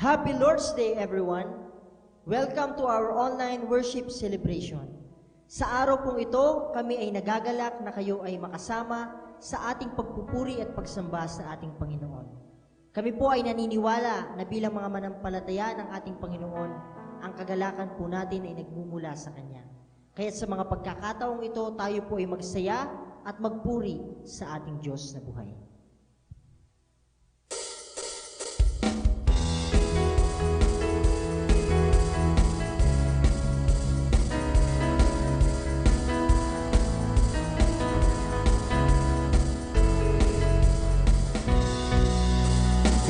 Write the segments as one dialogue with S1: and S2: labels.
S1: Happy Lord's Day, everyone! Welcome to our online worship celebration. Sa araw pong ito, kami ay nagagalak na kayo ay makasama sa ating pagpupuri at pagsamba sa ating Panginoon. Kami po ay naniniwala na bilang mga manampalataya ng ating Panginoon, ang kagalakan po natin ay nagmumula sa Kanya. Kaya sa mga pagkakataong ito, tayo po ay magsaya at magpuri sa ating Diyos na buhay.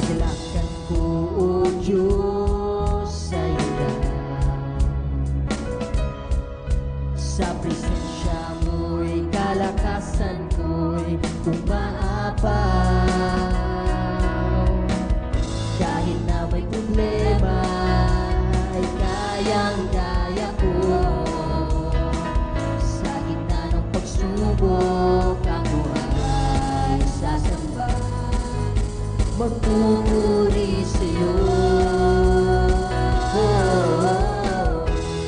S1: Kagalakan ko, O Diyos, sa iyo sa presensya mo'y kalakasan ko'y umaapaw. Kahit na may problema ay kayang-kaya ko. Sa gitna ng pagsubok ako ay sasamba, magpupuri sa'yo.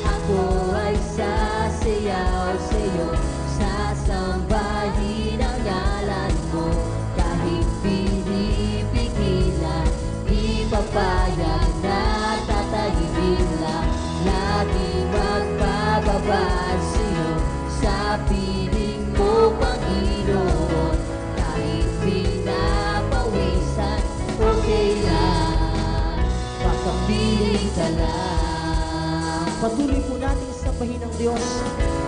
S1: Ako ay sasayaw sa'yo, sasambahin ang ngalan mo. Kahit pinipigilan, di papayag na tatahimik lang. Lagi magpababaan sa'yo, sa piling mo, Panginoon. Kahit pinapawisan, okay lang, makapiling ka lang. Patuloy po natin sambahin ng Diyos.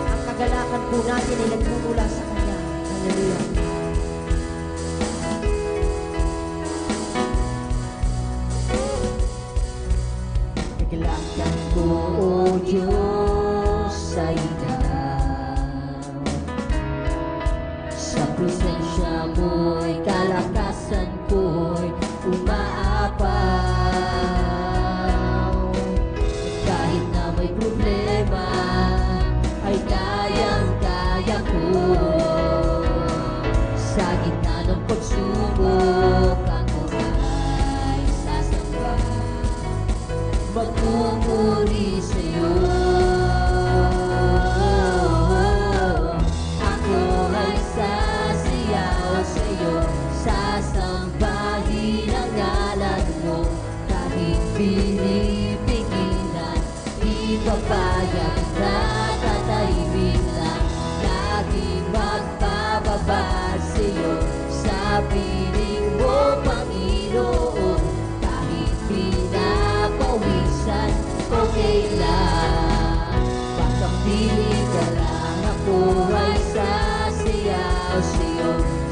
S1: Ang kagalakan po natin ay nagmumula sa Kanya. Hallelujah. Kagalakan ko, O Diyos, sa iyo. Sa presensya mo'y kalakasan ko'y umaapaw. Kahit na may problema ay kayang-kaya ko. Sa gitna ng pagsubok ako ay sasamba, magpupuri sa'yo. Ako ay sasayaw sa'yo, sasambahin ang ngalan mo. Kahit pinipigilan, di papayag na tatahimik lang. Lagi magpababa sa'yo, sa piling mo, Panginoon. Kahit pinapawisan, okay lang, pagkapiling ka lang. Ako ay sasayaw sa'yo,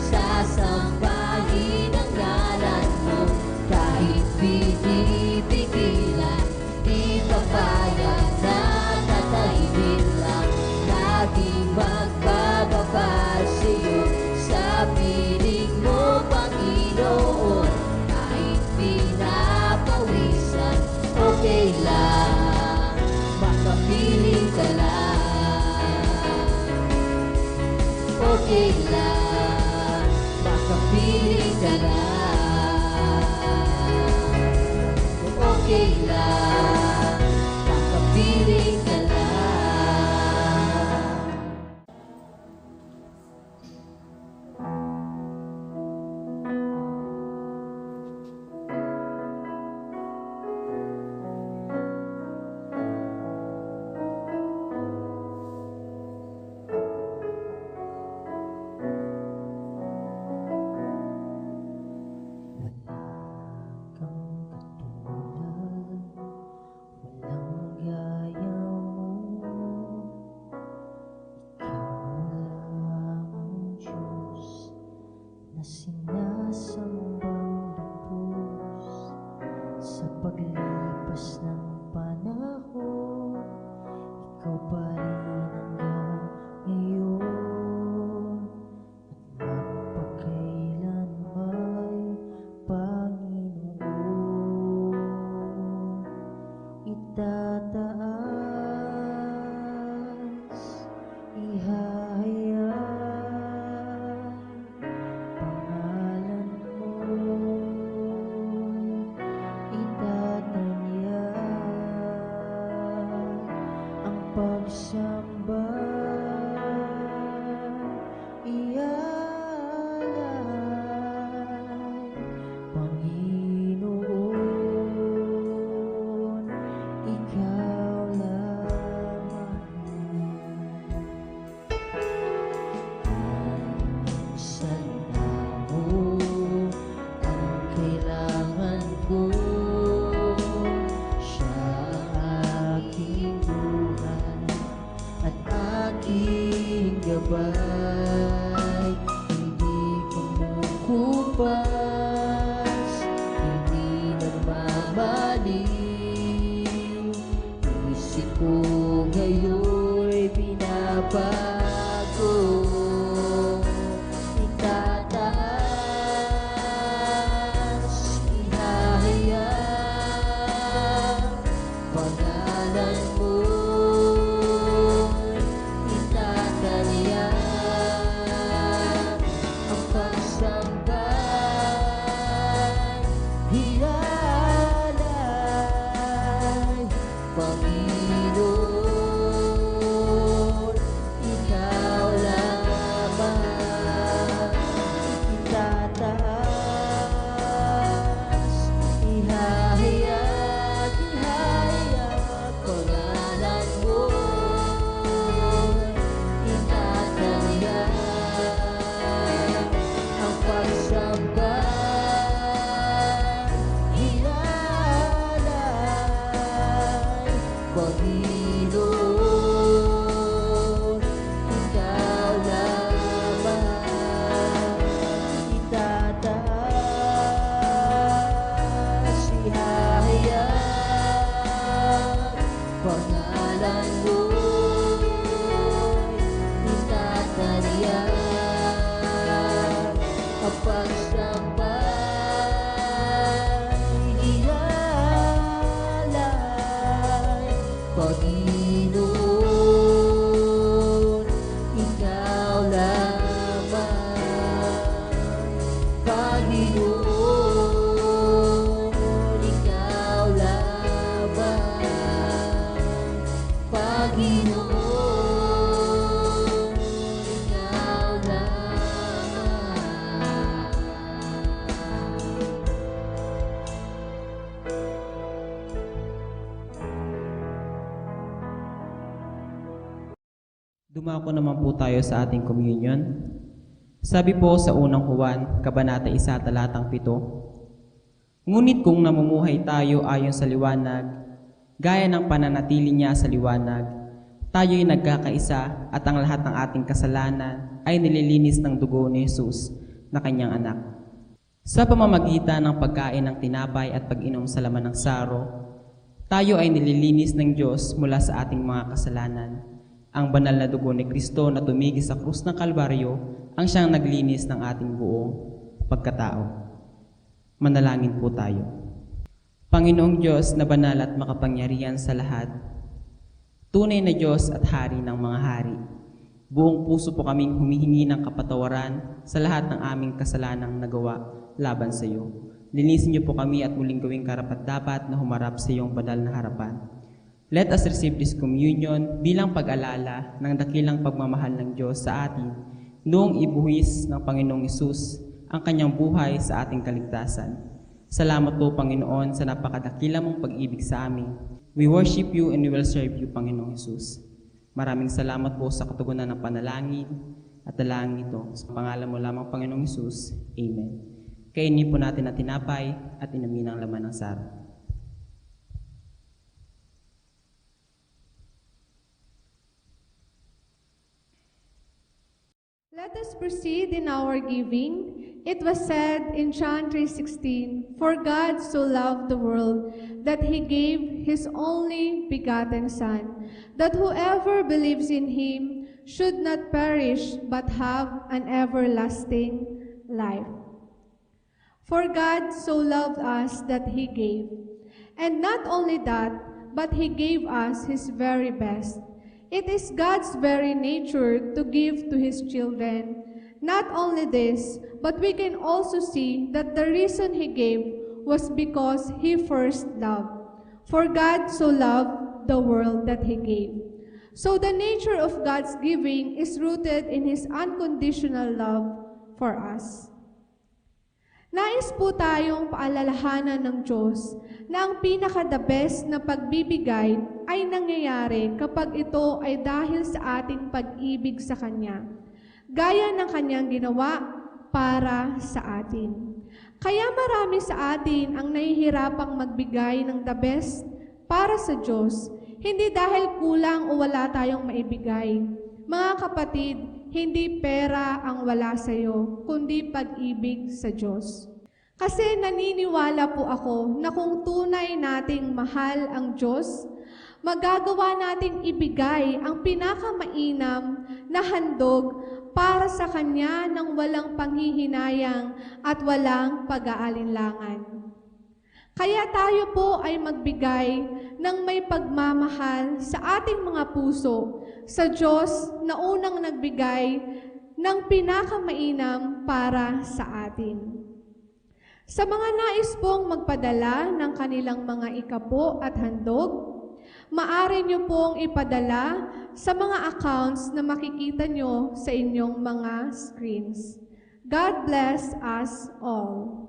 S1: sasambahin ang ngalan mo. Kahit pinipigilan, di papayag na tatahimik lang. Lagi magbababa sa'yo, sa piling mo, Panginoon. Kahit pinapawisan, okay lang, makapiling ka lang. Okay lang, makapiling ka lang. Okay lang, makapiling ka lang. Sinasambang lubos sa paglipas ng panahon. Ikaw pa rin hanggang ngayon at magpakailanman, Panginoon. Itataas, ihahayag pangalan mo, itataas. pagsamba, ialay, Panginoon, ikaw lamang. Salita mo ang kailangan ko, siya ang aking buhay at aking gabay. Hindi kumukupas, hindi nagmamaliw, isip ko ngayon'y binabago. Itataas, ihahayag pangalan mo, itatalian ang pagsamba, ialay, Panginoon, ikaw lamang. Itataas, ihahayag, pangalan mo, itatalian ang pagsamba, ialay, Panginoon, ikaw lamang. Itataas, ihahayag pangalan mo, itatalian ang pagsamba, ialay, Panginoon, ikaw lamang. Panginoon, ikaw lamang. Panginoon, ikaw lamang.
S2: Dumako naman po tayo sa ating communion. Sabi po sa unang Juan, Kabanata 1, talatang 7, ngunit kung namumuhay tayo ayon sa liwanag, gaya ng pananatili niya sa liwanag, tayo'y nagkakaisa at ang lahat ng ating kasalanan ay nililinis ng dugo ni Jesus na kanyang anak. Sa pamamagitan ng pagkain ng tinapay at pag-inom sa laman ng saro, tayo ay nililinis ng Diyos mula sa ating mga kasalanan. Ang banal na dugo ni Kristo na tumigi sa krus ng Kalbaryo ang siyang naglinis ng ating buong pagkatao. Manalangin po tayo. Panginoong Diyos na banal at makapangyarihan sa lahat, tunay na Diyos at Hari ng mga hari, buong puso po kaming humihingi ng kapatawaran sa lahat ng aming kasalanang nagawa laban sa iyo. Linisin niyo po kami at muling gawing karapat-dapat na humarap sa iyong banal na harapan. Let us receive this communion bilang pag-alala ng dakilang pagmamahal ng Diyos sa atin noong ibuhis ng Panginoong Hesus ang kanyang buhay sa ating kaligtasan. Salamat po, Panginoon, sa napakadakila mong pag-ibig sa amin. We worship you and we will serve you, Panginoong Hesus. Maraming salamat po sa katugunan ng panalangin at dalangin ito. Sa pangalan mo lamang, Panginoong Hesus. Amen. Kainin po natin ang tinapay at inumin ang laman ng saro.
S3: Let us proceed in our giving. It was said in John 3:16, "For God so loved the world that he gave his only begotten Son, that whoever believes in him should not perish but have an everlasting life." For God so loved us that he gave. And not only that, but he gave us his very best. It is God's very nature to give to his children. Not only this, but we can also see that the reason he gave was because he first loved. For God so loved the world that he gave. So the nature of God's giving is rooted in His unconditional love for us. Nais po tayong paalalahanan ng Diyos na ang pinaka-the best na pagbibigay ay nangyayari kapag ito ay dahil sa ating pag-ibig sa Kanya, gaya ng Kanyang ginawa para sa atin. Kaya marami sa atin ang nahihirapang magbigay ng the best para sa Diyos, hindi dahil kulang o wala tayong maibigay. Mga kapatid, hindi pera ang wala sa iyo, kundi pag-ibig sa Diyos. Kasi naniniwala po ako na kung tunay nating mahal ang Diyos, magagawa nating ibigay ang pinakamainam na handog para sa Kanya ng walang panghihinayang at walang pag-aalinlangan. Kaya tayo po ay magbigay ng may pagmamahal sa ating mga puso sa Diyos na unang nagbigay ng pinakamainam para sa atin. Sa mga nais pong magpadala ng kanilang mga ikapo at handog, maaari niyo pong ipadala sa mga accounts na makikita niyo sa inyong mga screens. God bless us all.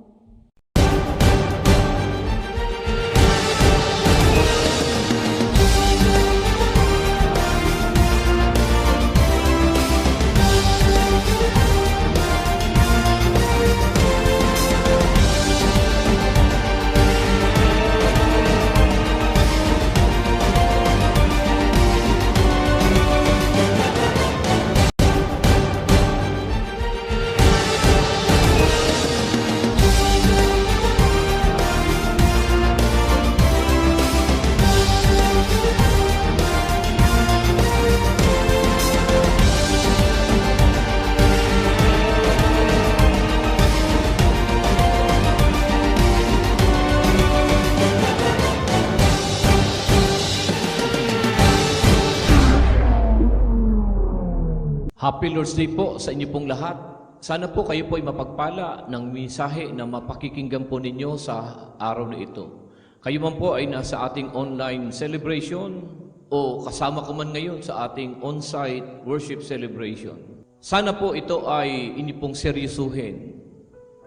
S4: Happy Lord's Day po sa inyo pong lahat. Sana po kayo po ay mapagpala ng mensahe na mapakikinggan po ninyo sa araw na ito. Kayo man po ay nasa ating online celebration o kasama ko man ngayon sa ating on-site worship celebration. Sana po ito ay inyo pong seryosuhin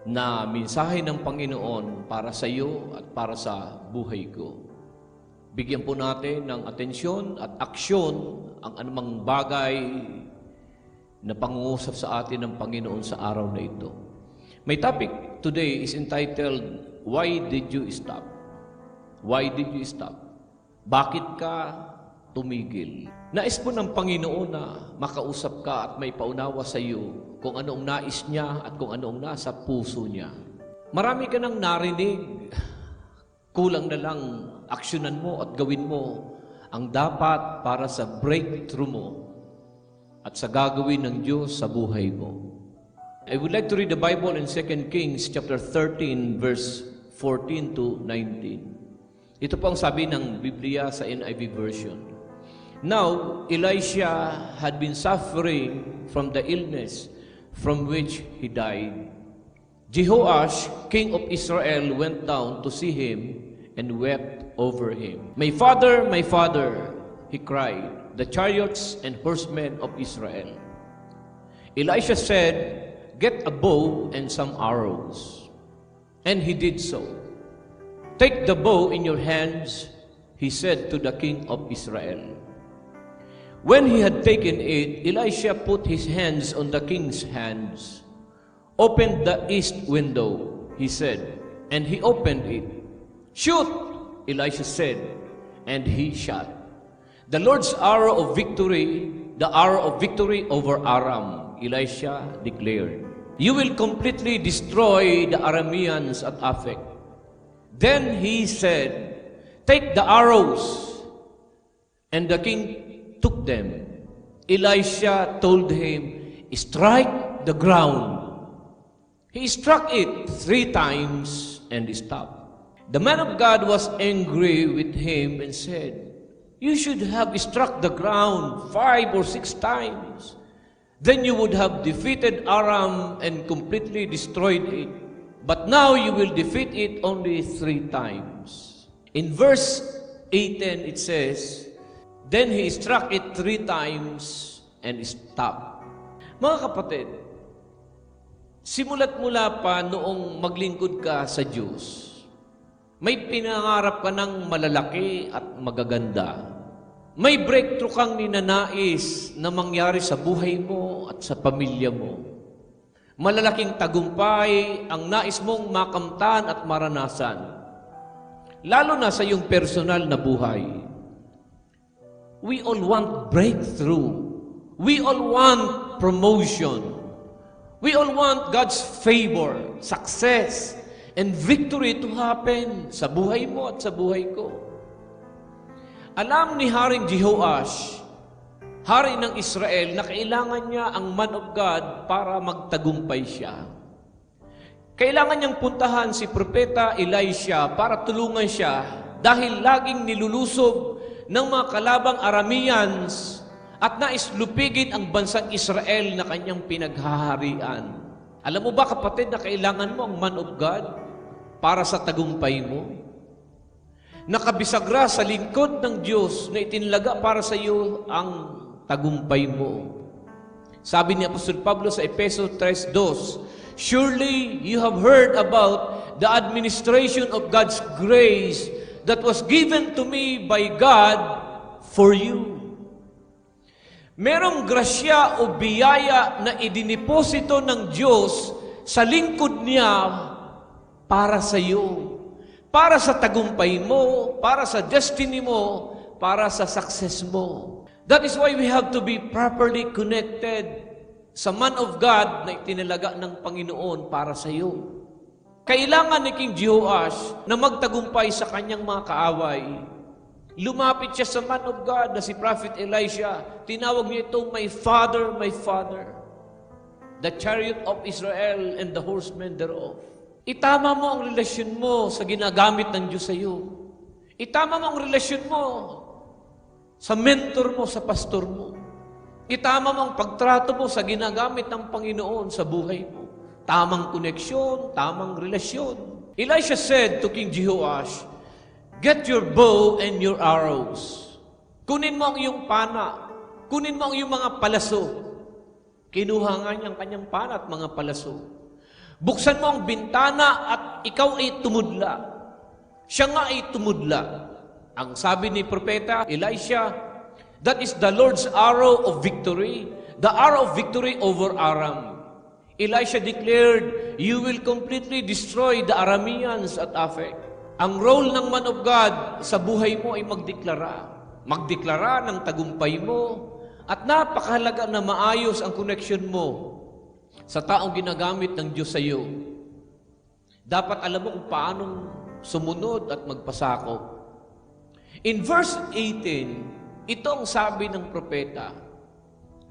S4: na mensahe ng Panginoon para sa iyo at para sa buhay ko. Bigyan po natin ng atensyon at aksyon ang anumang bagay na pangungusap sa atin ng Panginoon sa araw na ito. My topic today is entitled, Why Did You Stop? Why did you stop? Bakit ka tumigil? Nais po ng Panginoon na makausap ka at may paunawa sa iyo kung anong nais niya at kung anong nasa puso niya. Marami ka nang narinig, kulang na lang aksyonan mo at gawin mo ang dapat para sa breakthrough mo at sa gagawin ng Diyos sa buhay mo. I would like to read the Bible in 2 Kings chapter 13 verse 14 to 19. Ito po ang sabi ng Biblia sa NIV version. Now, Elisha had been suffering from the illness from which he died. Jehoash, king of Israel, went down to see him and wept over him. My father, he cried, the chariots and horsemen of Israel. Elisha said, get a bow and some arrows. And he did so. Take the bow in your hands, he said to the king of Israel. When he had taken it, Elisha put his hands on the king's hands. Open the east window, he said, and he opened it. Shoot, Elisha said, and he shot. The Lord's arrow of victory, the arrow of victory over Aram, Elisha declared. You will completely destroy the Arameans at Aphek. Then he said, take the arrows. And the king took them. Elisha told him, strike the ground. He struck it 3 times and stopped. The man of God was angry with him and said, you should have struck the ground 5 or 6 times. Then you would have defeated Aram and completely destroyed it. But now you will defeat it only 3 times. In verse 18 it says, Then he struck it 3 times and stopped. Mga kapatid, simula't mula pa noong maglingkod ka sa Diyos, may pinangarap ka ng malalaki at magaganda. May breakthrough kang ninanais na mangyari sa buhay mo at sa pamilya mo. Malalaking tagumpay ang nais mong makamtan at maranasan, lalo na sa iyong personal na buhay. We all want breakthrough. We all want promotion. We all want God's favor, success, and victory to happen sa buhay mo at sa buhay ko. Alam ni Haring Jehoash, hari ng Israel, na kailangan niya ang man of God para magtagumpay siya. Kailangan niyang puntahan si Propeta Elisha para tulungan siya dahil laging nilulusob ng mga kalabang Arameans at nais lupigin ang bansang Israel na kanyang pinaghaharian. Alam mo ba, kapatid, na kailangan mo ang man of God para sa tagumpay mo? Nakabisagra sa lingkod ng Diyos na itinalaga para sa iyo ang tagumpay mo. Sabi ni Apostol Pablo sa Efeso 3:2, surely you have heard about the administration of God's grace that was given to me by God for you. Merong grasya o biyaya na idiniposito ng Diyos sa lingkod niya para sa iyo, para sa tagumpay mo, para sa destiny mo, para sa success mo. That is why we have to be properly connected sa man of God na itinalaga ng Panginoon para sa iyo. Kailangan ni King Jehoash na magtagumpay sa kanyang mga kaaway. Lumapit siya sa man of God na si Prophet Elisha. Tinawag niya ito, my father, the chariot of Israel and the horsemen thereof. Itama mo ang relasyon mo sa ginagamit ng Diyos sa iyo. Itama mo ang relasyon mo sa mentor mo, sa pastor mo. Itama mo ang pagtrato mo sa ginagamit ng Panginoon sa buhay mo. Tamang koneksyon, tamang relasyon. Elisha said to King Jehoash, get your bow and your arrows. Kunin mo ang iyong pana. Kunin mo ang iyong mga palaso. Kinuha nga niya ang kanyang pana at mga palaso. Buksan mo ang bintana at ikaw ay tumudla. Siya nga ay tumudla. Ang sabi ni Propeta Elisha, that is the Lord's arrow of victory, the arrow of victory over Aram. Elisha declared, you will completely destroy the Arameans at Aphek. Ang role ng man of God sa buhay mo ay magdeklara. Magdeklara ng tagumpay mo at napakahalaga na maayos ang connection mo sa taong ginagamit ng Diyos sa iyo. Dapat alam mo kung paano sumunod at magpasakop. In verse 18, ito ang sabi ng propeta.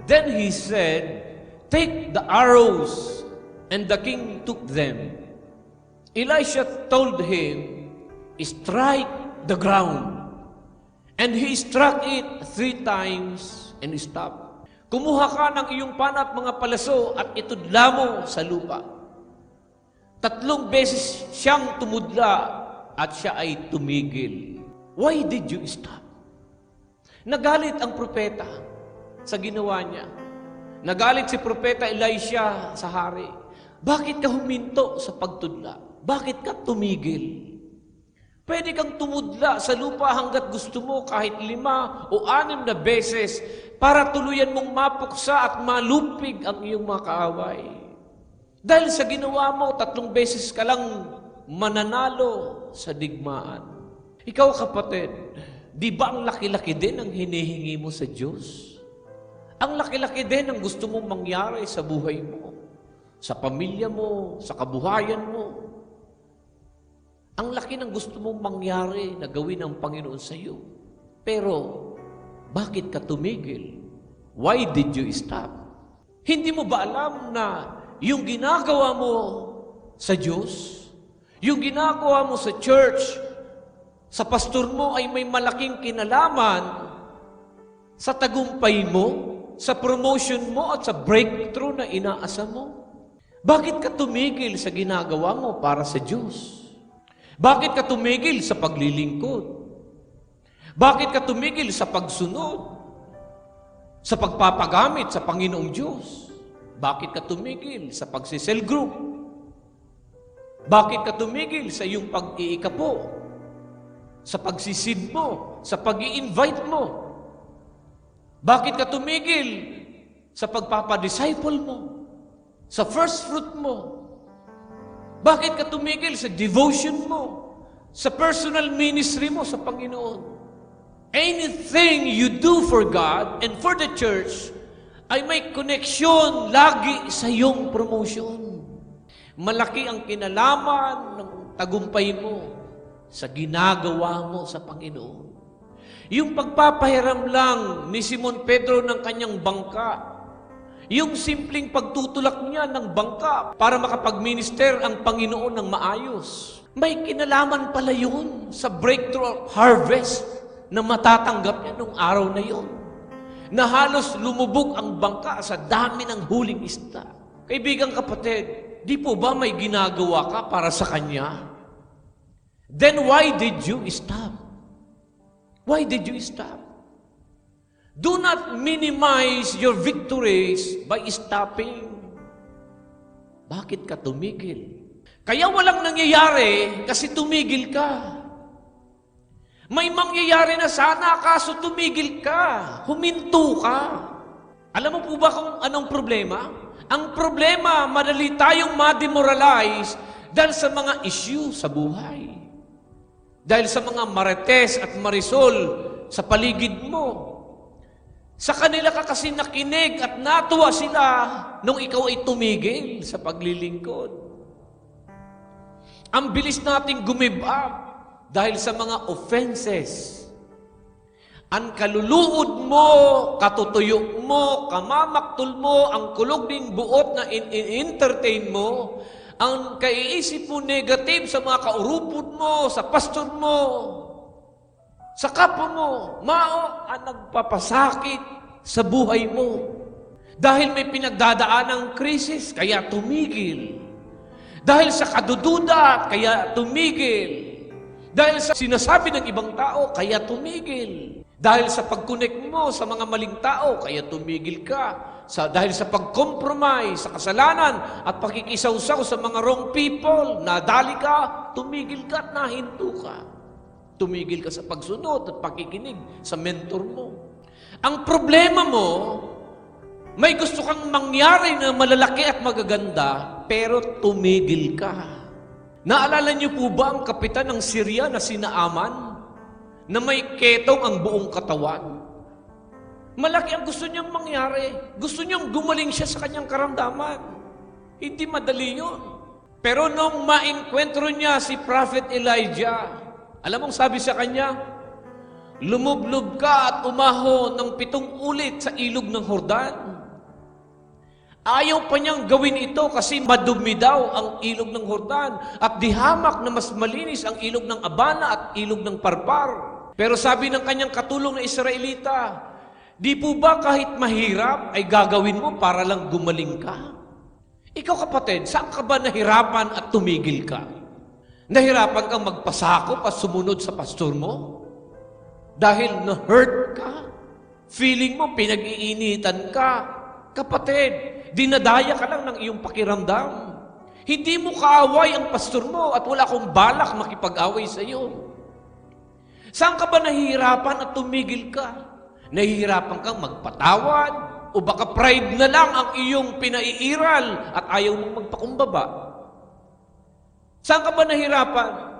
S4: Then he said, take the arrows, and the king took them. Elisha told him, strike the ground. And he struck it 3 times and stopped. Kumuha ka ng iyong pana at mga palaso at itudla mo sa lupa. 3 beses siyang tumudla at siya ay tumigil. Why did you stop? Nagalit ang propeta sa ginawa niya. Nagalit si propeta Elisha sa hari. Bakit ka huminto sa pagtudla? Bakit ka tumigil? Pwede kang tumudla sa lupa hanggat gusto mo kahit 5 o 6 na beses para tuluyan mong mapuksa at malupig ang iyong mga kaaway. Dahil sa ginawa mo, 3 beses ka lang mananalo sa digmaan. Ikaw, kapatid, di ba ang laki-laki din ang hinihingi mo sa Diyos? Ang laki-laki din ang gusto mong mangyari sa buhay mo, sa pamilya mo, sa kabuhayan mo. Ang laki ng gusto mong mangyari na gawin ng Panginoon sa iyo. Pero, bakit ka tumigil? Why did you stop? Hindi mo ba alam na yung ginagawa mo sa Diyos, yung ginagawa mo sa church, sa pastor mo ay may malaking kinalaman sa tagumpay mo, sa promotion mo at sa breakthrough na inaasa mo? Bakit ka tumigil sa ginagawa mo para sa Diyos? Bakit ka tumigil sa paglilingkod? Bakit ka tumigil sa pagsunod? Sa pagpapagamit sa Panginoong Diyos? Bakit ka tumigil sa pagsisel group? Bakit ka tumigil sa iyong pag-iikapo? Sa pagsisid mo? Sa pag-i-invite mo? Bakit ka tumigil sa pagpapadisciple mo? Sa first fruit mo? Bakit ka tumigil sa devotion mo? Sa personal ministry mo sa Panginoon? Anything you do for God and for the church ay may koneksyon lagi sa iyong promotion. Malaki ang kinalaman ng tagumpay mo sa ginagawa mo sa Panginoon. Yung pagpapahiram lang ni Simon Pedro ng kanyang bangka, yung simpleng pagtutulak niya ng bangka para makapag-minister ang Panginoon ng maayos, may kinalaman pala yun sa breakthrough harvest na matatanggap niya nung araw na yun. Na halos lumubog ang bangka sa dami ng huling isda. Kaibigang kapatid, di po ba may ginagawa ka para sa Kanya? Then why did you stop? Why did you stop? Do not minimize your victories by stopping. Bakit ka tumigil? Kaya walang nangyayari kasi tumigil ka. May mangyayari na sana kaso tumigil ka. Huminto ka. Alam mo po ba kung anong problema? Ang problema, madali tayong ma-demoralize dahil sa mga issue sa buhay. Dahil sa mga marites at marisol sa paligid mo. Sa kanila ka kasi nakinig at natuwa sila nung ikaw ay tumigil sa paglilingkod. Ang bilis nating gumib up dahil sa mga offenses. Ang kaluluod mo, katutuyok mo, kamamaktol mo, ang kulog din buot na in-entertain mo, ang kaiisip mo negative sa mga kaurupod mo, sa pastor mo, sa kapwa mo, mao ang nagpapasakit sa buhay mo. Dahil may pinagdadaan ng krisis, kaya tumigil. Dahil sa kadududa, kaya tumigil. Dahil sa sinasabi ng ibang tao, kaya tumigil. Dahil sa pag-connect mo sa mga maling tao, kaya tumigil ka. Dahil sa pag-compromise, sa kasalanan, at pakikisawsaw sa mga wrong people, nadali ka, tumigil ka at nahinto ka. Tumigil ka sa pagsunod at pakikinig sa mentor mo. Ang problema mo, may gusto kang mangyari na malalaki at magaganda, pero tumigil ka. Naalala niyo po ba ang kapitan ng Syria na si Naaman, na may ketong ang buong katawan? Malaki ang gusto niyang mangyari. Gusto niyang gumaling siya sa kanyang karamdaman. Hindi madali yun. Pero nung ma-enkwentro niya si Prophet Elijah, alam mong sabi sa kanya, lumublob ka at umahon ng 7 ulit sa ilog ng Jordan. Ayaw pa niyang gawin ito kasi madumi daw ang ilog ng Jordan at dihamak na mas malinis ang ilog ng Abana at ilog ng Parpar. Pero sabi ng kanyang katulong na Israelita, di po ba kahit mahirap ay gagawin mo para lang gumaling ka? Ikaw kapatid, saan ka ba nahirapan at tumigil ka? Nahirapan kang magpasakop at sumunod sa pastor mo? Dahil na-hurt ka? Feeling mo pinag-iinitan ka? Kapatid, dinadaya ka lang ng iyong pakiramdam. Hindi mo kaaway ang pastor mo at wala akong balak makipag-away sa iyo. Saan ka ba nahihirapan at tumigil ka? Nahihirapan kang magpatawad? O baka pride na lang ang iyong pinaiiral at ayaw mong magpakumbaba? Saan ka ba nahihirapan?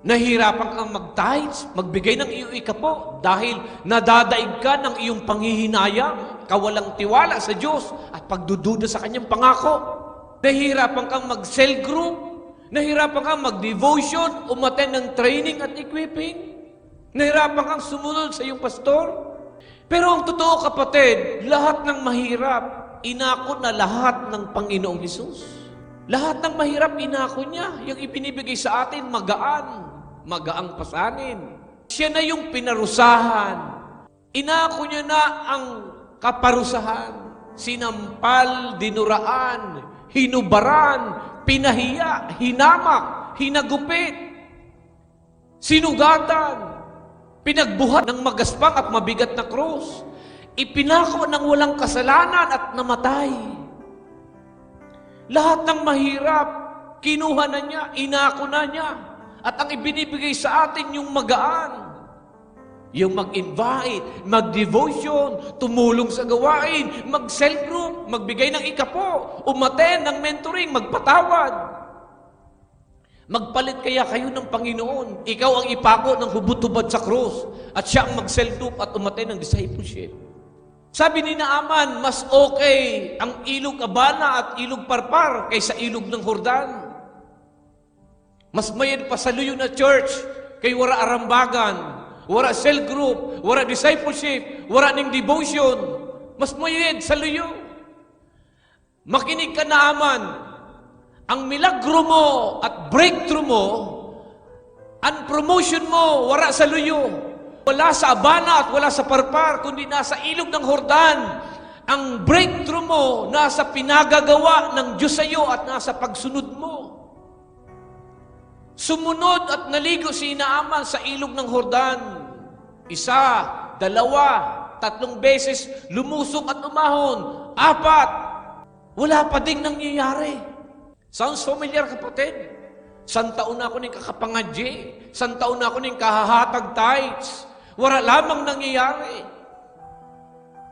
S4: Nahihirapan kang mag-tithes, magbigay ng iyong ikapo dahil nadadaig ka ng iyong panghihinayang, kawalang tiwala sa Diyos at pagdududa sa Kanyang pangako. Nahihirapan kang mag-cell group, nahihirapan kang mag-devotion, umattend ng training at equipping, nahihirapan kang sumunod sa iyong pastor. Pero ang totoo kapatid, lahat ng mahirap, inako na lahat ng Panginoong Hesus. Lahat ng mahirap, inako niya. Yung ibinibigay sa atin, magaang pasanin. Siya na yung pinarusahan. Inako niya na ang kaparusahan. Sinampal, dinuraan, hinubaran, pinahiya, hinamak, hinagupit, sinugatan. Pinagbuhat ng magaspang at mabigat na krus. Ipinako ng walang kasalanan at namatay. Lahat ng mahirap, kinuha na niya, inako na niya. At ang ibinibigay sa atin yung magaan. Yung mag-invite, mag-devotion, tumulong sa gawain, mag-cell group, magbigay ng ikapo, umaten ng mentoring, magpatawad. Magpalit kaya kayo ng Panginoon. Ikaw ang ipako ng hubot-hubad sa krus at siya ang mag-cell group at umaten ng discipleship. Sabi ni Naaman, mas okay ang ilog Abana at ilog Parpar kaysa ilog ng Jordan. Mas mayad pa sa luyo na church kay wara arambagan, wara cell group, wara discipleship, wara ning devotion. Mas mayad sa luyo. Makinig ka, Naaman. Ang milagro mo at breakthrough mo, ang promotion mo, wala sa luyo. Wala sa Abana at wala sa Parpar, kundi nasa ilog ng Jordan. Ang breakthrough mo, nasa pinagagawa ng Diyos sa iyo at nasa pagsunod mo. Sumunod at naligo si Naaman sa ilog ng Jordan. 1, 2, 3 beses, lumusok at umahon. 4, wala pa ding nangyayari. Sounds familiar, kapatid? Santaon na ako ng kakapangadji. Santaon na ako ng kahahatag tights. Wala lamang nangyayari.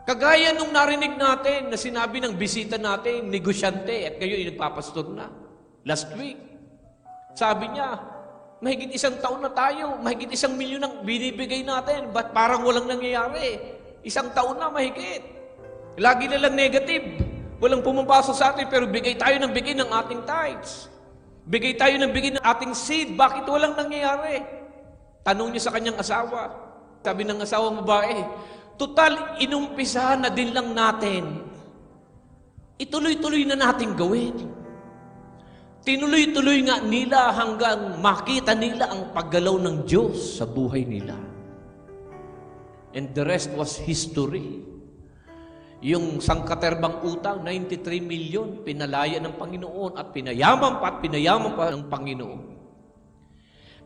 S4: Kagaya nung narinig natin na sinabi ng bisita natin, negosyante, at kayo nagpapastor na. Last week. Sabi niya, mahigit 1 taon na tayo, mahigit 1 milyon ang binibigay natin. Ba't parang walang nangyayari? 1 taon na, mahigit. Lagi na lang negative. Walang pumapasok sa atin, pero bigay tayo ng bigay ng ating tithes. Bigay tayo ng bigay ng ating seed. Bakit walang nangyayari? Tanong niya sa kanyang asawa. Sabi ng asawang babae, total, inumpisahan na din lang natin. Ituloy-tuloy na natin gawin. Tinuloy-tuloy nga nila hanggang makita nila ang paggalaw ng Diyos sa buhay nila. And the rest was history. Yung sangkaterbang utang, 93 million, pinalaya ng Panginoon at pinayaman pa ng Panginoon.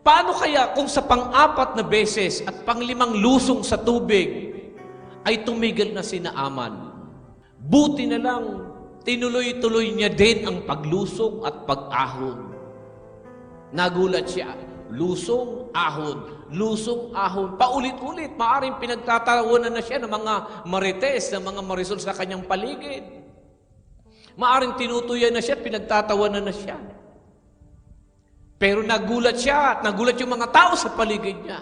S4: Paano kaya kung sa pang-4 na beses at pang-5 lusong sa tubig ay tumigil na si Naaman? Buti na lang, tinuloy-tuloy niya din ang paglusong at pag-ahon. Nagulat siya, lusong, ahon, lusong, ahon. Paulit-ulit, maaaring pinagtatawanan na siya ng mga marites, ng mga marisol sa kanyang paligid. Maaaring tinutuyan na siya, pinagtatawanan na siya. Pero nagulat siya at nagulat yung mga tao sa paligid niya.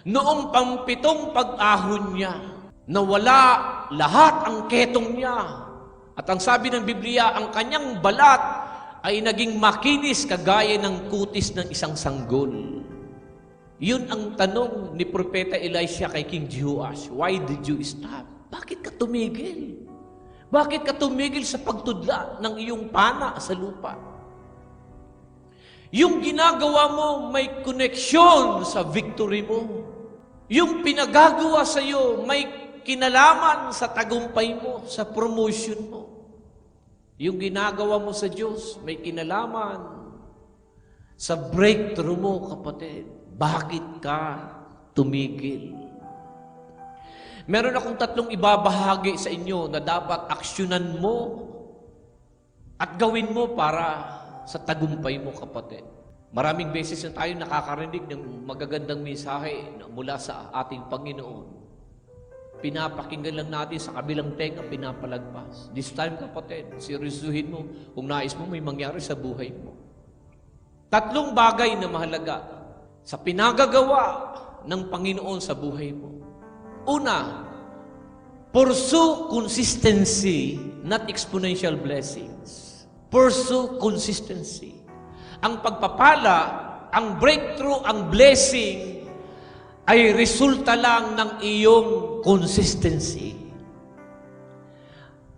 S4: Noong pang-7 pag-ahon niya, nawala lahat ang ketong niya. At ang sabi ng Biblia, ang kanyang balat ay naging makinis kagaya ng kutis ng isang sanggol. Yun ang tanong ni Propeta Elisha kay King Jehoash. Why did you stop? Bakit ka tumigil? Bakit ka tumigil sa pagtudla ng iyong pana sa lupa? Yung ginagawa mo may koneksyon sa victory mo. Yung pinagagawa sa iyo may kinalaman sa tagumpay mo, sa promotion mo. Yung ginagawa mo sa Diyos may kinalaman sa breakthrough mo, kapatid. Bakit ka tumigil? Meron akong 3 ibabahagi sa inyo na dapat aksyonan mo at gawin mo para sa tagumpay mo, kapatid. Maraming beses na tayo nakakarinig ng magagandang mensahe mula sa ating Panginoon. Pinapakinggan lang natin sa kabilang tenga, pinapalagpas. This time, kapatid, seryosuhin mo kung nais mo may mangyari sa buhay mo. 3 bagay na mahalaga sa pinagagawa ng Panginoon sa buhay mo. Una, pursue consistency, not exponential blessings. Pursue consistency. Ang pagpapala, ang breakthrough, ang blessing ay resulta lang ng iyong consistency.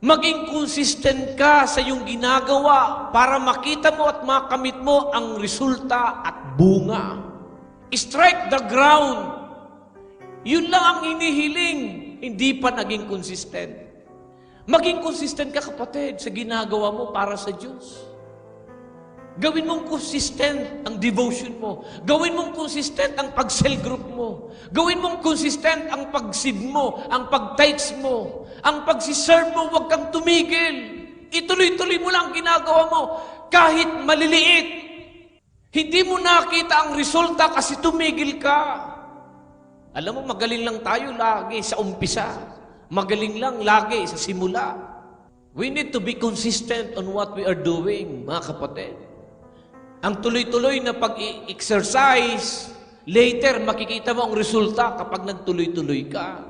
S4: Maging consistent ka sa iyong ginagawa para makita mo at makamit mo ang resulta at bunga. Strike the ground. Yun lang ang hinihiling, hindi pa naging consistent. Maging consistent ka, kapatid, sa ginagawa mo para sa Diyos. Gawin mong consistent ang devotion mo. Gawin mong consistent ang pag-cell group mo. Gawin mong consistent ang pag-seed mo, ang pag-tithes mo, ang pag-serve mo, huwag kang tumigil. Ituloy-tuloy mo lang ang ginagawa mo, kahit maliliit. Hindi mo nakita ang resulta kasi tumigil ka. Alam mo, magaling lang tayo lagi sa umpisa. Magaling lang lagi sa simula. We need to be consistent on what we are doing, mga kapatid. Ang tuloy-tuloy na pag-exercise, later makikita mo ang resulta kapag nagtuloy-tuloy ka.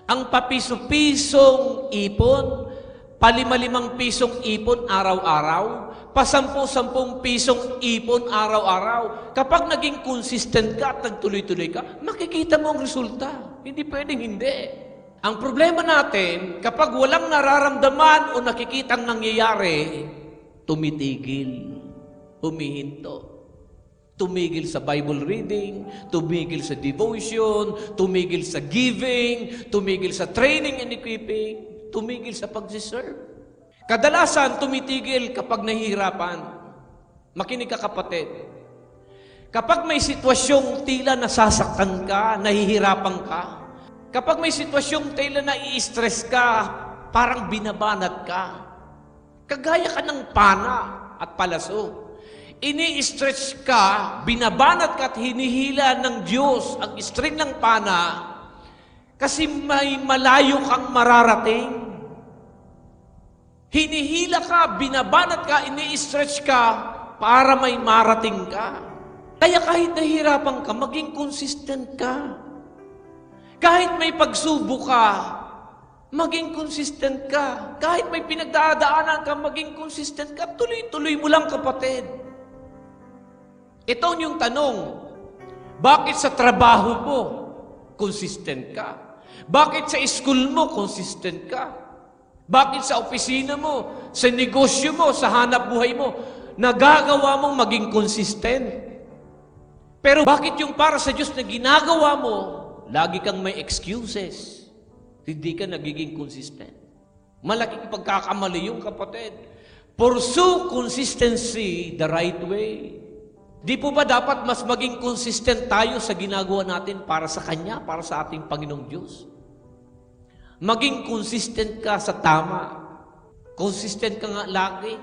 S4: Ang papiso-pisong ipon, palima-limang pisong ipon araw-araw, pasampu-sampung pisong ipon araw-araw. Kapag naging consistent ka at nagtuloy-tuloy ka, makikita mo ang resulta. Hindi pwedeng hindi. Ang problema natin, kapag walang nararamdaman o nakikitang nangyayari, tumitigil. Humihinto. Tumigil sa Bible reading, tumigil sa devotion, tumigil sa giving, tumigil sa training and equipping, tumigil sa pag-serve. Kadalasan, tumitigil kapag nahihirapan. Makinig ka, kapatid. Kapag may sitwasyong tila nasasaktan ka, nahihirapan ka, kapag may sitwasyong tila nai-stress ka, parang binabanat ka, kagaya ka ng pana at palaso. Ini-stretch ka, binabanat ka at hinihila ng Diyos ang string ng pana kasi may malayo kang mararating. Hinihila ka, binabanat ka, ini-stretch ka para may marating ka. Kaya kahit nahihirapan ka, maging consistent ka. Kahit may pagsubok ka, maging consistent ka. Kahit may pinagdadaanan ka, maging consistent ka. Tuloy-tuloy mo lang, kapatid. Ito yung tanong, bakit sa trabaho mo, consistent ka? Bakit sa school mo, consistent ka? Bakit sa opisina mo, sa negosyo mo, sa hanap buhay mo, nagagawa mong maging consistent? Pero bakit yung para sa Diyos na ginagawa mo, lagi kang may excuses? Hindi ka nagiging consistent. Malaking pagkakamali yung, kapatid. Pursue consistency the right way. Di po ba dapat mas maging consistent tayo sa ginagawa natin para sa Kanya, para sa ating Panginoong Diyos? Maging consistent ka sa tama. Consistent ka nga lagi.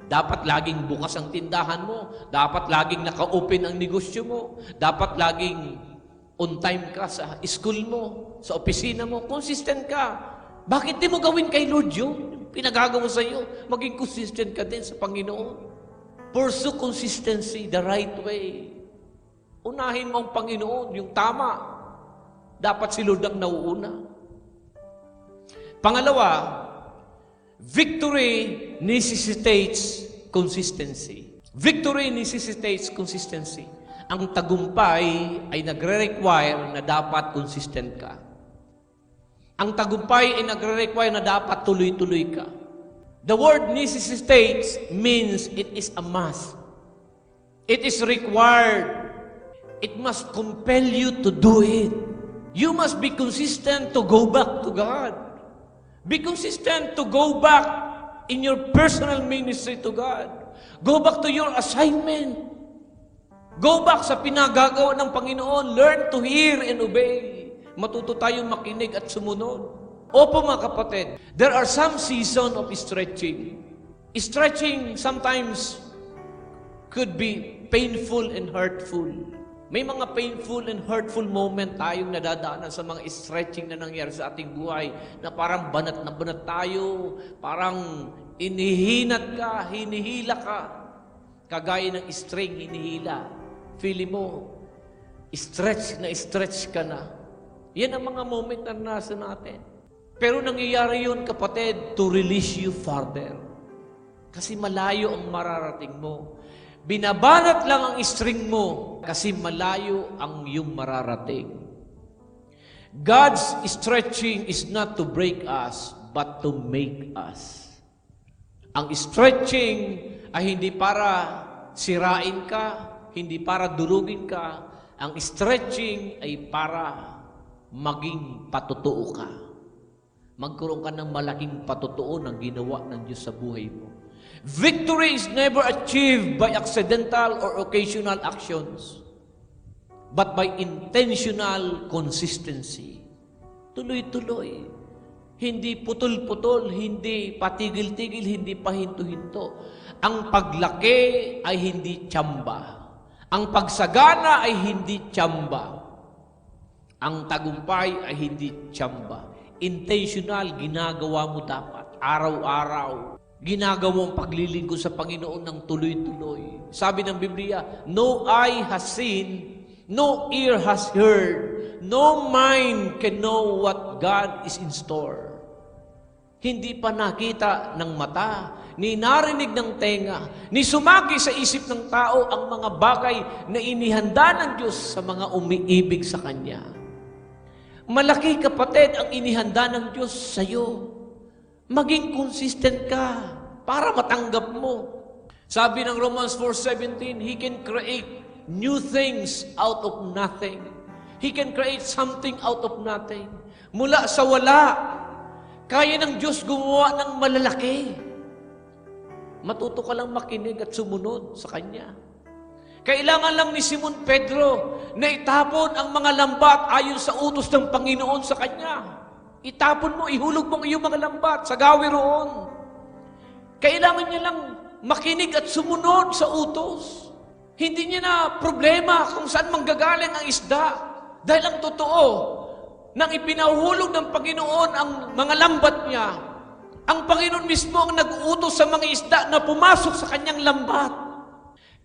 S4: Dapat laging bukas ang tindahan mo. Dapat laging naka-open ang negosyo mo. Dapat laging on time ka sa school mo, sa opisina mo. Consistent ka. Bakit di mo gawin kay Lord yun? Pinagagawa sa iyo. Maging consistent ka din sa Panginoon. Pursue consistency the right way. Unahin mo ang Panginoon, yung tama. Dapat si Lord ang nauuna. Pangalawa, victory necessitates consistency. Victory necessitates consistency. Ang tagumpay ay nagre-require na dapat consistent ka. Ang tagumpay ay nagre-require na dapat tuloy-tuloy ka. The word necessitates means it is a must. It is required. It must compel you to do it. You must be consistent to go back to God. Be consistent to go back in your personal ministry to God. Go back to your assignment. Go back sa pinagagawa ng Panginoon. Learn to hear and obey. Matuto tayong makinig at sumunod. Opo, mga kapatid, there are some season of stretching. Stretching sometimes could be painful and hurtful. May mga painful and hurtful moment tayong nadadaanan sa mga stretching na nangyari sa ating buhay na parang banat na banat tayo, parang inihinat ka, hinihila ka, kagaya ng string, hinihila. Feeling mo, stretch ka na. Yan ang mga moment na nasa natin. Pero nangyayari yun, kapatid, to release you farther. Kasi malayo ang mararating mo. Binabanat lang ang string mo kasi malayo ang iyong mararating. God's stretching is not to break us, but to make us. Ang stretching ay hindi para sirain ka, hindi para durugin ka. Ang stretching ay para maging patutuo ka. Magkaroon ka ng malaking patutuo ng ginawa ng Diyos sa buhay mo. Victory is never achieved by accidental or occasional actions, but by intentional consistency. Tuloy-tuloy. Hindi putol-putol, hindi patigil-tigil, hindi pahinto-hinto. Ang paglaki ay hindi tsamba. Ang pagsagana ay hindi tsamba. Ang tagumpay ay hindi tsamba. Intentional, ginagawa mo dapat. Araw-araw. Ginagawa mong paglilingkod sa Panginoon ng tuloy-tuloy. Sabi ng Biblia, no eye has seen, no ear has heard, no mind can know what God is in store. Hindi pa nakita ng mata, ni narinig ng tenga, ni sumagi sa isip ng tao ang mga bagay na inihanda ng Diyos sa mga umiibig sa Kanya. Malaki, kapatid, ang inihanda ng Diyos sa iyo. Maging consistent ka para matanggap mo. Sabi ng Romans 4:17, He can create new things out of nothing. He can create something out of nothing. Mula sa wala, kaya ng Diyos gumawa ng malalaki. Matuto ka lang makinig at sumunod sa Kanya. Kailangan lang ni Simon Pedro na itapon ang mga lambat ayon sa utos ng Panginoon sa Kanya. Itapon mo, ihulog mo ang iyong mga lambat sa gawi roon. Kailangan niya lang makinig at sumunod sa utos. Hindi niya na problema kung saan manggagaling ang isda. Dahil ang totoo, nang ipinahulog ng Panginoon ang mga lambat niya, ang Panginoon mismo ang nag-utos sa mga isda na pumasok sa kanyang lambat.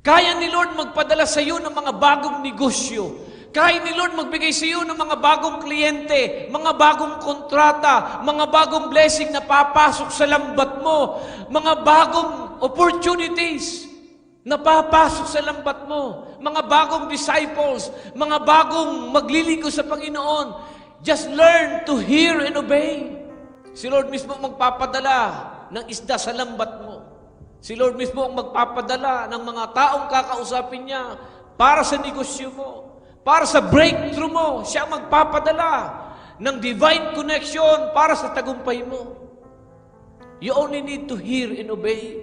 S4: Kaya ni Lord magpadala sa iyo ng mga bagong negosyo. Kaya ni Lord magbigay sa iyo ng mga bagong kliyente, mga bagong kontrata, mga bagong blessing na papasok sa lambat mo, mga bagong opportunities na papasok sa lambat mo, mga bagong disciples, mga bagong maglilingkod sa Panginoon. Just learn to hear and obey. Si Lord mismo magpapadala ng isda sa lambat mo. Si Lord mismo ang magpapadala ng mga taong kakausapin niya para sa negosyo mo, para sa breakthrough mo. Siya ang magpapadala ng divine connection para sa tagumpay mo. You only need to hear and obey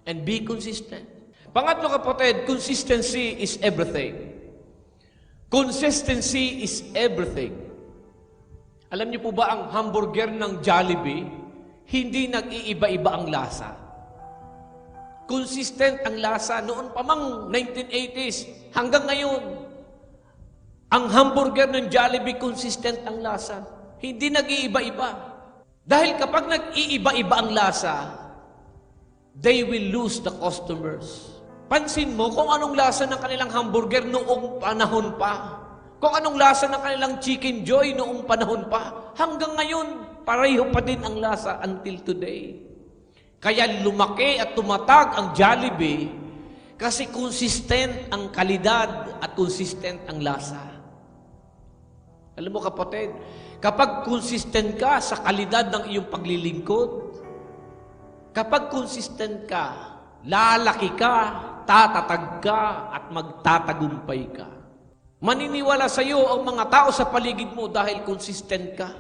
S4: and be consistent. Pangatlo, kapatid, consistency is everything. Consistency is everything. Alam niyo po ba ang hamburger ng Jollibee, hindi nag-iiba-iba ang lasa. Consistent ang lasa. Noon pa mang 1980s, hanggang ngayon, ang hamburger ng Jollibee, consistent ang lasa. Hindi nag-iiba-iba. Dahil kapag nag-iiba-iba ang lasa, they will lose the customers. Pansin mo kung anong lasa ng kanilang hamburger noong panahon pa. Kung anong lasa ng kanilang Chicken Joy noong panahon pa. Hanggang ngayon, pareho pa din ang lasa until today. Kaya lumaki at tumatag ang Jollibee kasi consistent ang kalidad at consistent ang lasa. Alam mo, kapatid, kapag consistent ka sa kalidad ng iyong paglilingkod, kapag consistent ka, lalaki ka, tatatag ka, at magtatagumpay ka. Maniniwala sa iyo ang mga tao sa paligid mo dahil consistent ka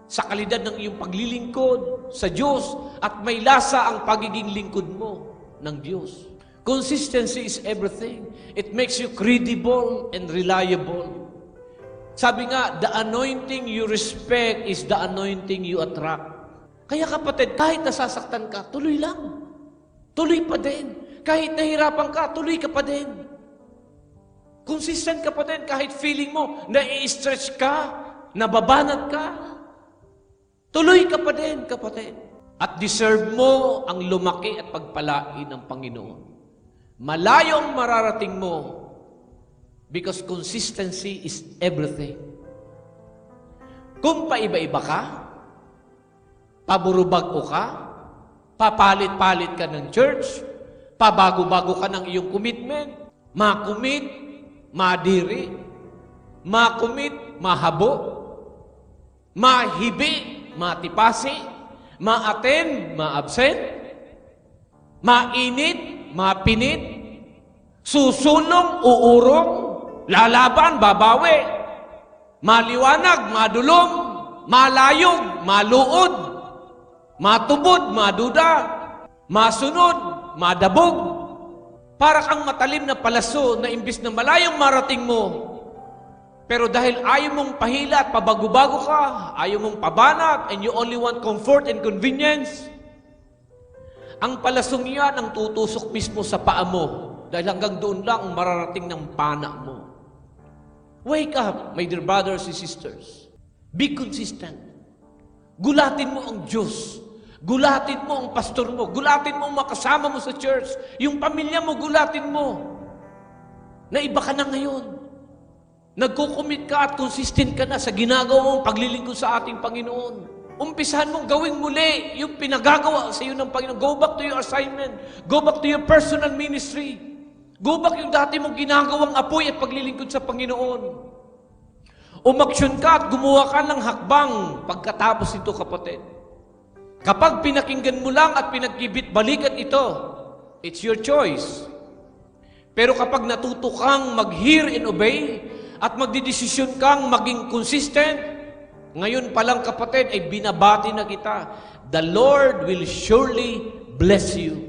S4: sa kalidad ng iyong paglilingkod sa Diyos at may lasa ang pagiging lingkod mo ng Diyos. Consistency is everything. It makes you credible and reliable. Sabi nga, the anointing you respect is the anointing you attract. Kaya kapatid, kahit nasasaktan ka, tuloy lang. Tuloy pa din. Kahit nahirapan ka, tuloy ka pa din. Consistent ka pa din kahit feeling mo na i-stretch ka, nababanat ka. Tuloy ka pa din, kapatid. At deserve mo ang lumaki at pagpalain ng Panginoon. Malayo ang mararating mo because consistency is everything. Kung paiba-iba ka, paburubago ka, papalit-palit ka ng church, pabago-bago ka ng iyong commitment, makumit, madiri, makumit, mahabo, mahibi, matipasi, ma-attend, ma-absent, mainit, mapinit, susulong, uurong, lalaban, babawi, maliwanag, madulong, malayog, maluod, matubod, maduda, masunod, madabog, para kang matalim na palaso na imbis na malayong marating mo, pero dahil ayaw mong pahila at pabago-bago ka, ayaw mong pabanat, and you only want comfort and convenience, ang palasong yan ang tutusok mismo sa paa mo dahil hanggang doon lang ang mararating ng pana mo. Wake up, my dear brothers and sisters. Be consistent. Gulatin mo ang Diyos. Gulatin mo ang pastor mo. Gulatin mo ang makasama mo sa church. Yung pamilya mo, gulatin mo. Na iba ka na ngayon. Nagkukumit ka at consistent ka na sa ginagawa mong paglilingkod sa ating Panginoon. Umpisahan mong gawing muli yung pinagagawa sa iyo ng Panginoon. Go back to your assignment. Go back to your personal ministry. Go back yung dati mong ginagawang apoy at paglilingkod sa Panginoon. Umaksyon ka at gumawa ka ng hakbang pagkatapos ito, kapatid. Kapag pinakinggan mo lang at pinagkibit-balikan ito, it's your choice. Pero kapag natuto kang mag-hear and obey at magdidesisyon kang maging consistent, ngayon pa lang, kapatid, ay binabati na kita. The Lord will surely bless you.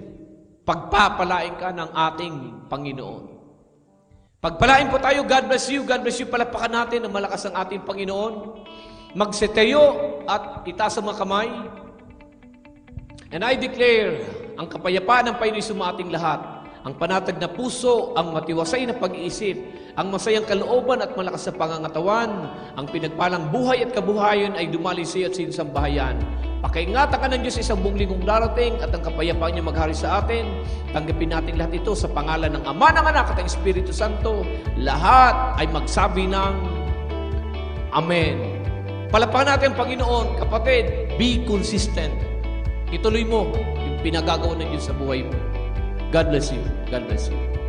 S4: Pagpapalain ka ng ating Panginoon. Pagpalain po tayo. God bless you. God bless you. Palapakan natin na malakas ang ating Panginoon. Magseteyo at itaas ang mga kamay. And I declare, ang kapayapaan ng Panginoon sa ating lahat, ang panatag na puso, ang matiwasay na pag-iisip, ang masayang kalooban at malakas na pangangatawan, ang pinagpalang buhay at kabuhayan ay dumali sa iyo at sinsambahayan. Pakaingatan ka ng Diyos sa isang buong linggong darating at ang kapayapaan niya maghari sa atin. Tanggapin natin lahat ito sa pangalan ng Ama, ng Anak at ng Espiritu Santo. Lahat ay magsabi ng Amen. Palapakan natin ang Panginoon. Kapatid, be consistent. Ituloy mo yung pinagagawa ng Diyos sa buhay mo. God bless you. God bless you.